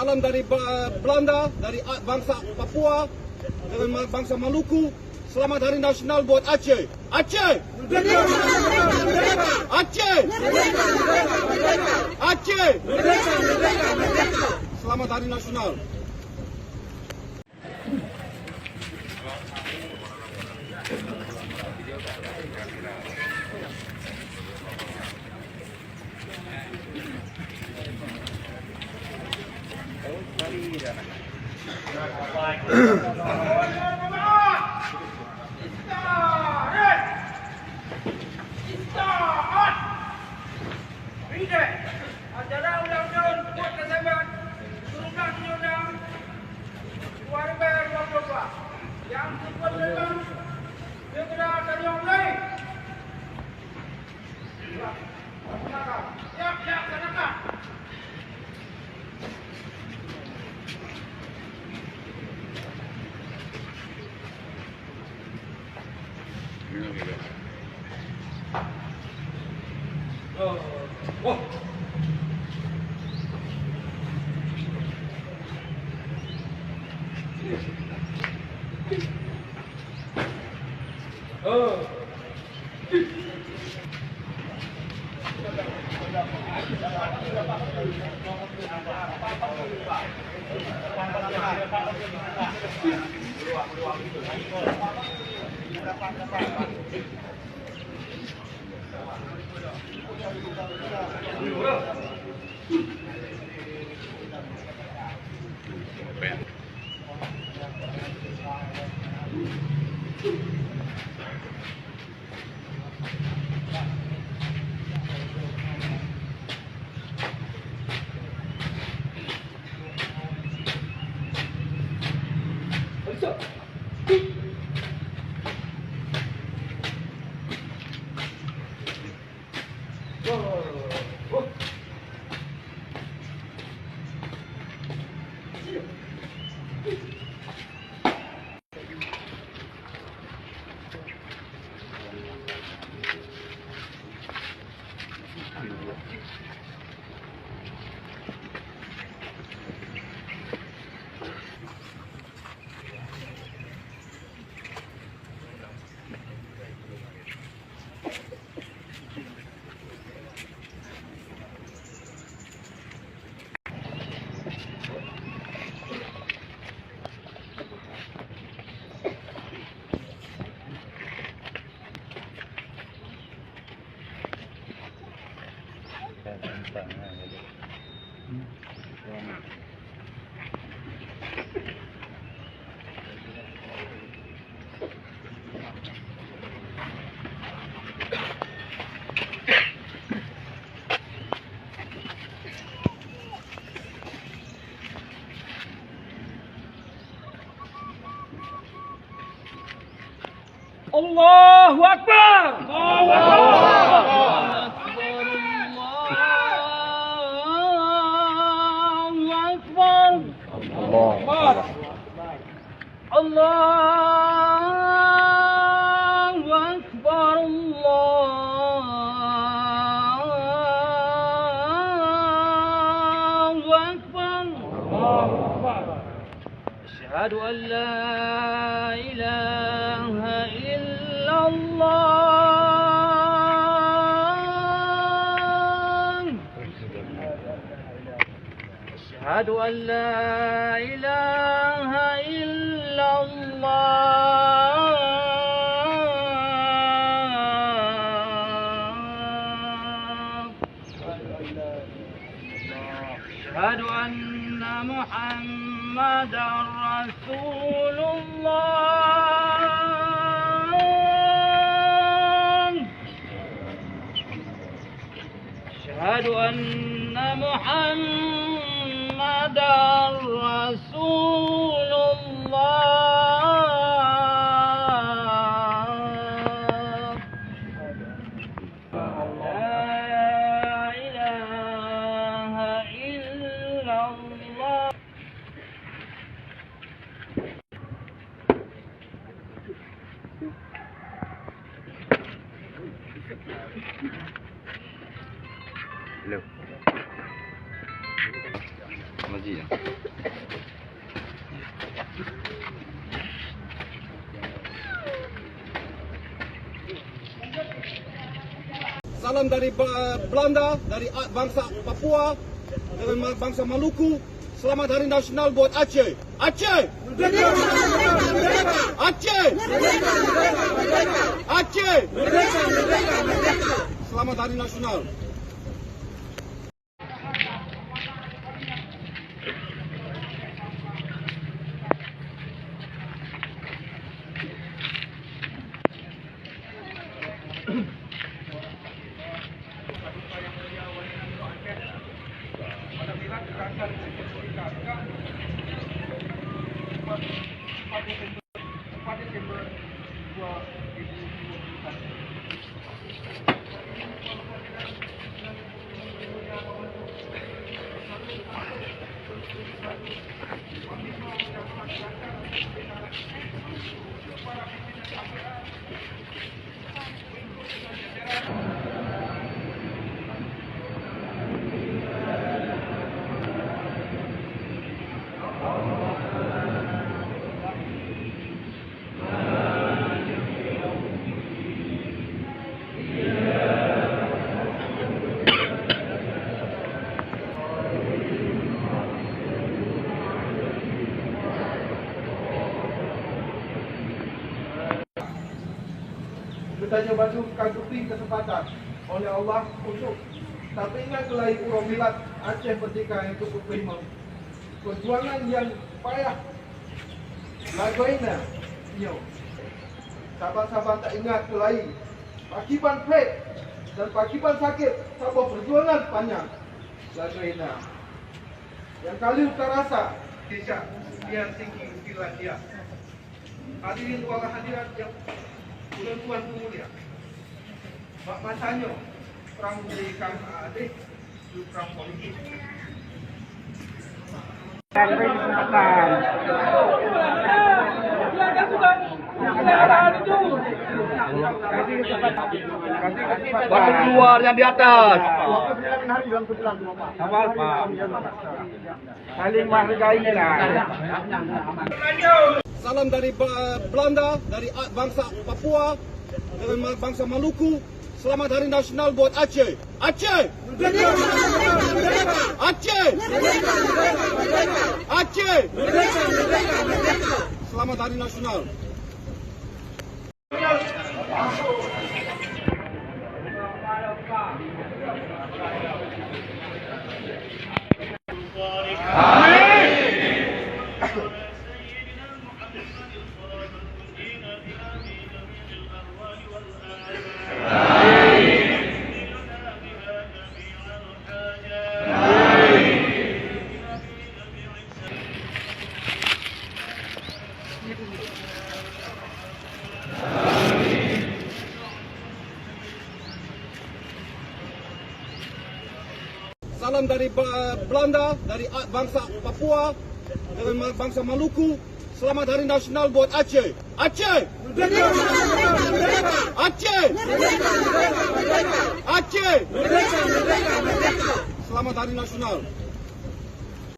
salam dari Belanda, dari bangsa Papua, dengan bangsa Maluku. Selamat Hari Nasional buat Aceh. Aceh! Aceh! Aceh! Selamat Hari Nasional. Acara undang-undang buat Desember, turunkan undang-undang 2022 yang diperlukan segera dari yang lain. Siap, laksanakan. Allahu Akbar! Asyhadu an la ilaha illallah. Asyhadu an la ilaha illallah. Asyhadu anna Muhammadar Rasulullah. Asyhadu anna Muhammadar Rasulullah. La ilaha illallah. Hello. Masih ya? Salam dari Belanda, dari bangsa Papua dengan bangsa Maluku. Selamat Hari Nasional buat Aceh. Aceh! Aceh! Aceh! Selamat Hari Nasional. Desember 2021. Bertanya baju kagupi kesempatan oleh Allah untuk tapi ingat kelahi urang milat Aceh Merdeka yang cukup prima. Perjuangan yang payah lagoina nyo. Sahabat-sahabat tak ingat kelahi pakiban plate dan pakiban sakit sabab perjuangan panjang lagoina. Yang kali terasa kisah dia tinggi ukilan dia. Hadirin wala hadirat yang tuan mulia, mak masanya perang memberikan adik perang politik. Baru keluar yang di atas. Saling menghargai lah. Salam dari Belanda, dari bangsa Papua dengan bangsa Maluku. Selamat Hari Nasional buat Aceh. Aceh! Aceh! Aceh! Selamat Hari Nasional. Salam dari Belanda, dari bangsa Papua dengan bangsa Maluku. Selamat Hari Nasional buat Aceh. Aceh! Aceh! Aceh! Selamat Hari Nasional.